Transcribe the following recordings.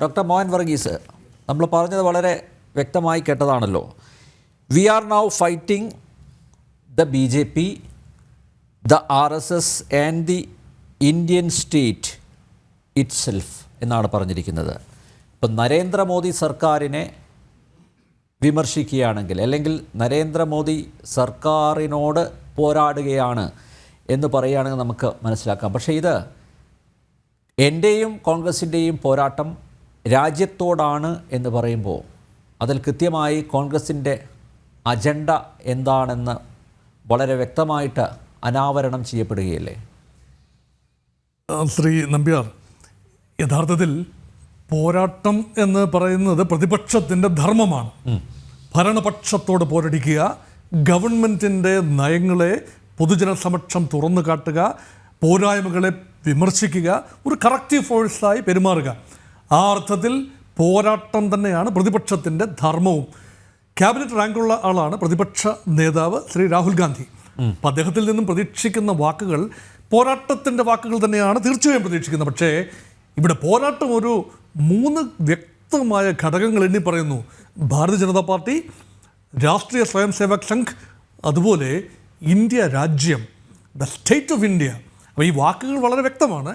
Doctor Mohan Varghese, നമ്മൾ പറഞ്ഞത് വളരെ വ്യക്തമായി കേട്ടതാണല്ലോ. We are now fighting the BJP, the RSS and the Indian state itself എന്നാണ് പറഞ്ഞിരിക്കുന്നത്. ഇപ്പം നരേന്ദ്രമോദി സർക്കാരിനെ വിമർശിക്കുകയാണെങ്കിൽ, അല്ലെങ്കിൽ നരേന്ദ്രമോദി സർക്കാരിനോട് പോരാടുകയാണ് എന്ന് പറയുകയാണെങ്കിൽ നമുക്ക് മനസ്സിലാക്കാം. പക്ഷേ ഇത് എൻ്റെയും കോൺഗ്രസിൻ്റെയും പോരാട്ടം രാജ്യത്തോടാണ് എന്ന് പറയുമ്പോൾ അതിൽ കൃത്യമായി കോൺഗ്രസിൻ്റെ അജണ്ട എന്താണെന്ന് വളരെ വ്യക്തമായിട്ട് അനാവരണം ചെയ്യപ്പെടുകയല്ലേ? ശ്രീ നമ്പ്യാർ, യഥാർത്ഥത്തിൽ പോരാട്ടം എന്ന് പറയുന്നത് പ്രതിപക്ഷത്തിൻ്റെ ധർമ്മമാണ്. ഭരണപക്ഷത്തോട് പോരടിക്കുക, ഗവൺമെൻറ്റിൻ്റെ നയങ്ങളെ പൊതുജന സമക്ഷം തുറന്നു കാട്ടുക, പോരായ്മകളെ വിമർശിക്കുക, ഒരു കറക്റ്റീവ് ഫോഴ്സായി പെരുമാറുക. ആ അർത്ഥത്തിൽ പോരാട്ടം തന്നെയാണ് പ്രതിപക്ഷത്തിൻ്റെ ധർമ്മവും. ക്യാബിനറ്റ് റാങ്കുള്ള ആളാണ് പ്രതിപക്ഷ നേതാവ് ശ്രീ രാഹുൽ ഗാന്ധി. അപ്പം അദ്ദേഹത്തിൽ നിന്നും പ്രതീക്ഷിക്കുന്ന വാക്കുകൾ പോരാട്ടത്തിൻ്റെ വാക്കുകൾ തന്നെയാണ് തീർച്ചയായും പ്രതീക്ഷിക്കുന്നത്. പക്ഷേ ഇവിടെ പോരാട്ടം ഒരു 3 വ്യക്തമായ ഘടകങ്ങൾ എണ്ണി പറയുന്നു. ഭാരതീയ ജനതാ പാർട്ടി, രാഷ്ട്രീയ സ്വയം സേവക് സംഘ്, അതുപോലെ ഇന്ത്യ രാജ്യം, ദ സ്റ്റേറ്റ് ഓഫ് ഇന്ത്യ. അപ്പോൾ ഈ വാക്കുകൾ വളരെ വ്യക്തമാണ്.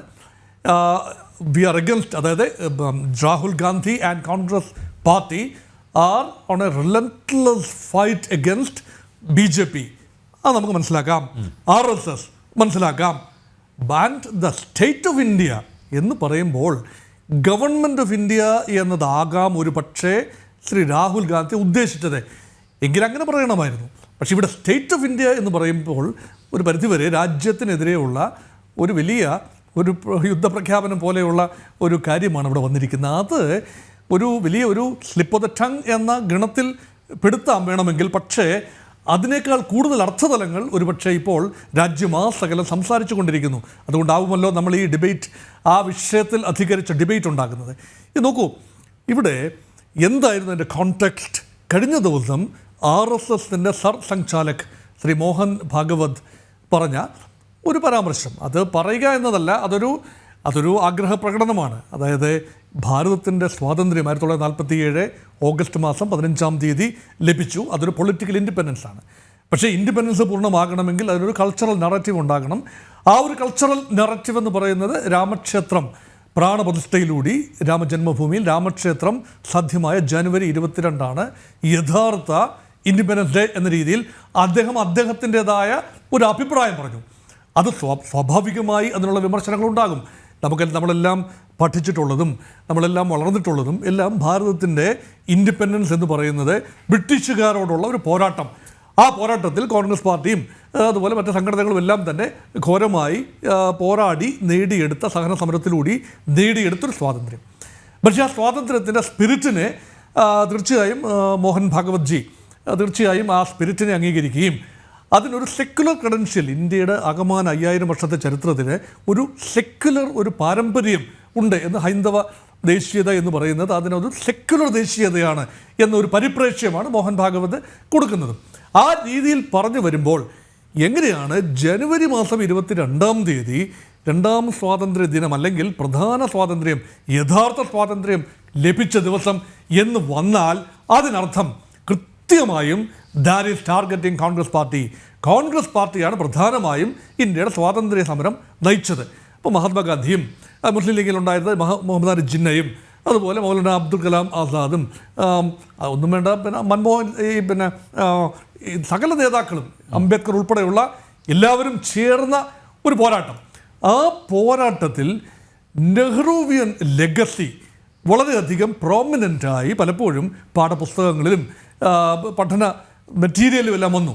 വി ആർ അഗൻസ്റ്റ്, അതായത് Rahul Gandhi and Congress party are on a relentless fight against BJP. അത് നമുക്ക് മനസ്സിലാക്കാം. RSS മനസ്സിലാക്കാം. And the state of India എന്ന് പറയുമ്പോൾ ഗവൺമെൻറ് ഓഫ് ഇന്ത്യ എന്നതാകാം ഒരു പക്ഷേ ശ്രീ രാഹുൽ ഗാന്ധി ഉദ്ദേശിച്ചത് എങ്കിലങ്ങനെ പറയണമായിരുന്നു. പക്ഷേ ഇവിടെ സ്റ്റേറ്റ് ഓഫ് ഇന്ത്യ എന്ന് പറയുമ്പോൾ ഒരു പരിധിവരെ രാജ്യത്തിനെതിരെയുള്ള ഒരു വലിയ ഒരു യുദ്ധപ്രഖ്യാപനം പോലെയുള്ള ഒരു കാര്യമാണ് ഇവിടെ വന്നിരിക്കുന്നത്. അത് ഒരു വലിയ ഒരു സ്ലിപ്പ് ഓഫ് ദ ടങ് എന്ന ഗണത്തിൽ പെടുത്താൻ വേണമെങ്കിൽ, പക്ഷേ അതിനേക്കാൾ കൂടുതൽ അർത്ഥതലങ്ങൾ ഒരുപക്ഷെ ഇപ്പോൾ രാജ്യമാസകലം സംസാരിച്ചു കൊണ്ടിരിക്കുന്നു. അതുകൊണ്ടാവുമല്ലോ നമ്മൾ ഈ ഡിബേറ്റ്, ആ വിഷയത്തിൽ അധികരിച്ച ഡിബേറ്റ് ഉണ്ടാകുന്നത്. ഇത് നോക്കൂ, ഇവിടെ എന്തായിരുന്നു എൻ്റെ കോണ്ടെക്സ്റ്റ്? കഴിഞ്ഞ ദിവസം RSSൻ്റെ സർസംഘാലക് ശ്രീ മോഹൻ ഭാഗവത് പറഞ്ഞ ഒരു പരാമർശം, അത് പറയുക എന്നതല്ല, അതൊരു ആഗ്രഹ പ്രകടനമാണ്. അതായത് ഭാരതത്തിൻ്റെ സ്വാതന്ത്ര്യം 1947 ഓഗസ്റ്റ് മാസം 15-ാം തീയതി ലഭിച്ചു. അതൊരു പൊളിറ്റിക്കൽ ഇൻഡിപെൻഡൻസ് ആണ്. പക്ഷേ ഇൻഡിപെൻഡൻസ് പൂർണ്ണമാകണമെങ്കിൽ അതിനൊരു കൾച്ചറൽ നറേറ്റീവ് ഉണ്ടാകണം. ആ ഒരു കൾച്ചറൽ നറേറ്റീവ് എന്ന് പറയുന്നത് രാമക്ഷേത്രം പ്രാണപ്രതിഷ്ഠയിലൂടെ രാമജന്മഭൂമിയിൽ രാമക്ഷേത്രം സാധ്യമായ ജനുവരി 22 യഥാർത്ഥ ഇൻഡിപെൻഡൻസ് ഡേ എന്ന രീതിയിൽ അദ്ദേഹത്തിൻ്റെതായ ഒരു അഭിപ്രായം പറഞ്ഞു. അത് സ്വാഭാവികമായി അതിനുള്ള വിമർശനങ്ങളുണ്ടാകും. നമ്മളെല്ലാം പഠിച്ചിട്ടുള്ളതും നമ്മളെല്ലാം വളർന്നിട്ടുള്ളതും എല്ലാം ഭാരതത്തിൻ്റെ ഇൻഡിപെൻഡൻസ് എന്ന് പറയുന്നത് ബ്രിട്ടീഷുകാരോടുള്ള ഒരു പോരാട്ടം. ആ പോരാട്ടത്തിൽ കോൺഗ്രസ് പാർട്ടിയും അതുപോലെ മറ്റ് സംഘടനകളും എല്ലാം തന്നെ ഘോരമായി പോരാടി നേടിയെടുത്ത, സഹന സമരത്തിലൂടെ നേടിയെടുത്തൊരു സ്വാതന്ത്ര്യം. പക്ഷേ ആ സ്വാതന്ത്ര്യത്തിൻ്റെ സ്പിരിറ്റിനെ തീർച്ചയായും മോഹൻ ഭാഗവത് ജി തീർച്ചയായും ആ സ്പിരിറ്റിനെ അംഗീകരിക്കുകയും അതിനൊരു സെക്യുലർ ക്രെഡൻഷ്യൽ, ഇന്ത്യയുടെ ആകമാന 5000 വർഷത്തെ ചരിത്രത്തിന് ഒരു സെക്യുലർ ഒരു പാരമ്പര്യം ഉണ്ട് എന്ന്, ഹൈന്ദവ ദേശീയത എന്ന് പറയുന്നത് അതിനൊരു സെക്യുലർ ദേശീയതയാണ് എന്നൊരു പരിപ്രേക്ഷ്യമാണ് മോഹൻ ഭാഗവത് കൊടുക്കുന്നത്. ആ രീതിയിൽ പറഞ്ഞു വരുമ്പോൾ എങ്ങനെയാണ് ജനുവരി മാസം 22-ാം തീയതി 2ാം സ്വാതന്ത്ര്യ ദിനം, അല്ലെങ്കിൽ പ്രധാന സ്വാതന്ത്ര്യം, യഥാർത്ഥ സ്വാതന്ത്ര്യം ലഭിച്ച ദിവസം എന്ന് വന്നാൽ അതിനർത്ഥം കൃത്യമായും ദാറ്റ് ഈസ് ടാർഗറ്റിംഗ് കോൺഗ്രസ് പാർട്ടിയാണ് പ്രധാനമായും ഇന്ത്യയുടെ സ്വാതന്ത്ര്യ സമരം നയിച്ചത്. അപ്പോൾ മഹാത്മാഗാന്ധിയും മുസ്ലിം ലീഗിലുണ്ടായിരുന്ന മുഹമ്മദ് അലി ജിന്നയും അതുപോലെ മൗലാന അബ്ദുൽ കലാം ആസാദും ഒന്നും വേണ്ട, പിന്നെ മൻമോഹൻ, ഈ സകല നേതാക്കളും, അംബേദ്കർ ഉൾപ്പെടെയുള്ള എല്ലാവരും ചേർന്ന ഒരു പോരാട്ടം. ആ പോരാട്ടത്തിൽ നെഹ്റുവിയൻ ലെഗസി വളരെയധികം പ്രോമിനൻ്റായി പലപ്പോഴും പാഠപുസ്തകങ്ങളിലും പഠന മെറ്റീരിയലും എല്ലാം വന്നു.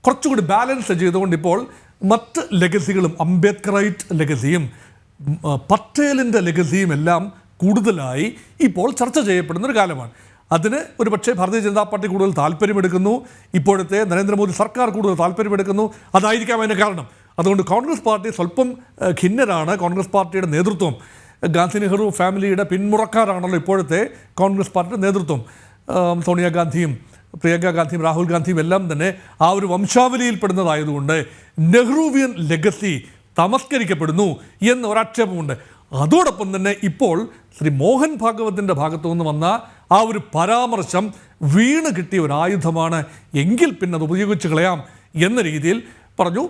കുറച്ചുകൂടി ബാലൻസ് ചെയ്തുകൊണ്ട് ഇപ്പോൾ മറ്റ് ലെഗസികളും, അംബേദ്കറൈറ്റ് ലെഗസിയും പട്ടേലിൻ്റെ ലെഗസിയും എല്ലാം കൂടുതലായി ഇപ്പോൾ ചർച്ച ചെയ്യപ്പെടുന്നൊരു കാലമാണ്. അതിന് ഒരു പക്ഷേ ഭാരതീയ ജനതാ പാർട്ടി കൂടുതൽ താല്പര്യമെടുക്കുന്നു, ഇപ്പോഴത്തെ നരേന്ദ്രമോദി സർക്കാർ കൂടുതൽ താല്പര്യമെടുക്കുന്നു. അതായിരിക്കാം അതിന് കാരണം. അതുകൊണ്ട് കോൺഗ്രസ് പാർട്ടി സ്വല്പം ഖിന്നരാണ്. കോൺഗ്രസ് പാർട്ടിയുടെ നേതൃത്വം, ഗാന്ധി നെഹ്റു ഫാമിലിയുടെ പിന്മുറക്കാരാണല്ലോ ഇപ്പോഴത്തെ കോൺഗ്രസ് പാർട്ടിയുടെ നേതൃത്വം. സോണിയാഗാന്ധിയും പ്രിയങ്ക ഗാന്ധിയും രാഹുൽ ഗാന്ധിയും എല്ലാം തന്നെ ആ ഒരു വംശാവലിയിൽപ്പെടുന്നതായതുകൊണ്ട് നെഹ്റുവിയൻ ലെഗസി തമസ്കരിക്കപ്പെടുന്നു എന്ന ഒരാക്ഷേപമുണ്ട്. അതോടൊപ്പം തന്നെ ഇപ്പോൾ ശ്രീ മോഹൻ ഭാഗവതിൻ്റെ ഭാഗത്തു നിന്ന് വന്ന ആ ഒരു പരാമർശം വീണ് കിട്ടിയ ഒരു ആയുധമാണ്, എങ്കിൽ പിന്നെ അത് ഉപയോഗിച്ച് കളയാം എന്ന രീതിയിൽ പറഞ്ഞു.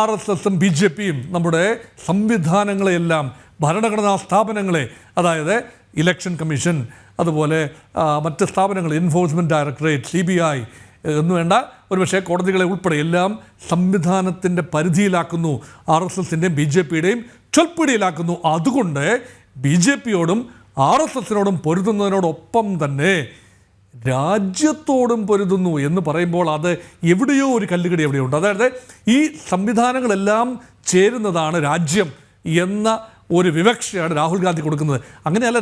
RSSും BJPയും നമ്മുടെ സംവിധാനങ്ങളെയെല്ലാം, ഭരണഘടനാ സ്ഥാപനങ്ങളെ, അതായത് ഇലക്ഷൻ കമ്മീഷൻ, അതുപോലെ മറ്റ് സ്ഥാപനങ്ങൾ, എൻഫോഴ്സ്മെൻറ്റ് ഡയറക്ടറേറ്റ്, CBI എന്നു വേണ്ട, ഒരുപക്ഷെ കോടതികളെ ഉൾപ്പെടെ എല്ലാം സംവിധാനത്തിൻ്റെ പരിധിയിലാക്കുന്നു, RSSൻ്റെയും BJPയുടെയും ചൊൽപ്പിടിയിലാക്കുന്നു. അതുകൊണ്ട് BJPയോടും RSSനോടും പൊരുതുന്നതിനോടൊപ്പം തന്നെ രാജ്യത്തോടും പൊരുതുന്നു എന്ന് പറയുമ്പോൾ അത് എവിടെയോ ഒരു കല്ലുകടി എവിടെയുണ്ട്. അതായത് ഈ സംവിധാനങ്ങളെല്ലാം ചേരുന്നതാണ് രാജ്യം എന്ന ഒരു വിവക്ഷയാണ് രാഹുൽ ഗാന്ധി കൊടുക്കുന്നത്. അങ്ങനെയല്ല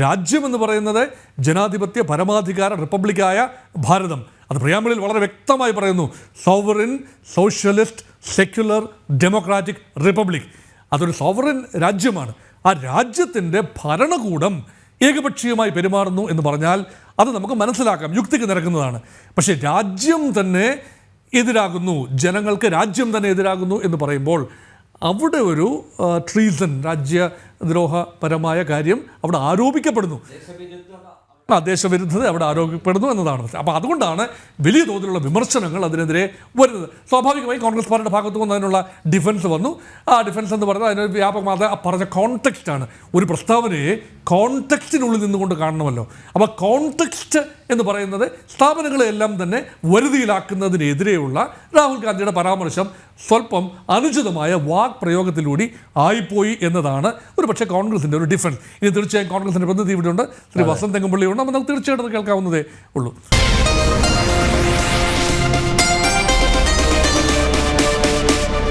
രാജ്യം എന്ന് പറയുന്നത് ജനാധിപത്യ പരമാധികാര റിപ്പബ്ലിക്കായ ഭാരതം. അത് പ്രിയാമ്പിളിൽ വളരെ വ്യക്തമായി പറയുന്നു, sovereign socialist secular democratic republic. അതൊരു സോവറിൻ രാജ്യമാണ്. ആ രാജ്യത്തിൻ്റെ ഭരണകൂടം ഏകപക്ഷീയമായി പെരുമാറുന്നു എന്ന് പറഞ്ഞാൽ അത് നമുക്ക് മനസ്സിലാക്കാം, യുക്തിക്ക് നിരക്കുന്നതാണ്. പക്ഷേ രാജ്യം തന്നെ എതിരാകുന്നു, ജനങ്ങൾക്ക് രാജ്യം തന്നെ എതിരാകുന്നു എന്ന് പറയുമ്പോൾ അവിടെ ഒരു ട്രീസൺ, രാജ്യദ്രോഹപരമായ കാര്യം അവിടെ ആരോപിക്കപ്പെടുന്നു. ദേശവിരുദ്ധത അവിടെ ആരോപിക്കപ്പെടുന്നു എന്നതാണ്. അപ്പോൾ അതുകൊണ്ടാണ് വലിയ തോതിലുള്ള വിമർശനങ്ങൾ അതിനെതിരെ വരുന്നത്. സ്വാഭാവികമായി കോൺഗ്രസ് പാർട്ടിയുടെ ഭാഗത്തു നിന്ന് അതിനുള്ള ഡിഫൻസ് വന്നു. ആ ഡിഫൻസ് എന്ന് പറയുന്നത് അതിനൊരു വ്യാപകമായ പറഞ്ഞ കോൺടെക്സ്റ്റാണ്. ഒരു പ്രസ്താവനയെ കോൺടെക്സ്റ്റിനുള്ളിൽ നിന്നുകൊണ്ട് കാണണമല്ലോ. അപ്പോൾ കോൺടെക്സ്റ്റ് എന്ന് പറയുന്നത് സ്ഥാപനങ്ങളെല്ലാം തന്നെ വരുതിയിലാക്കുന്നതിനെതിരെയുള്ള രാഹുൽ ഗാന്ധിയുടെ പരാമർശം സ്വല്പം അനുചിതമായ വാക് പ്രയോഗത്തിലൂടെ ആയിപ്പോയി എന്നതാണ് ഒരു പക്ഷേ കോൺഗ്രസിൻ്റെ ഒരു ഡിഫൻസ്. ഇനി തീർച്ചയായും കോൺഗ്രസിൻ്റെ പ്രതിനിധി ഇവിടെയുണ്ട്, ശ്രീ വസന്ത് തെങ്ങുംപള്ളിയുണ്ട്. അപ്പോൾ നമുക്ക് തീർച്ചയായിട്ടും കേൾക്കാവുന്നതേ ഉള്ളൂ.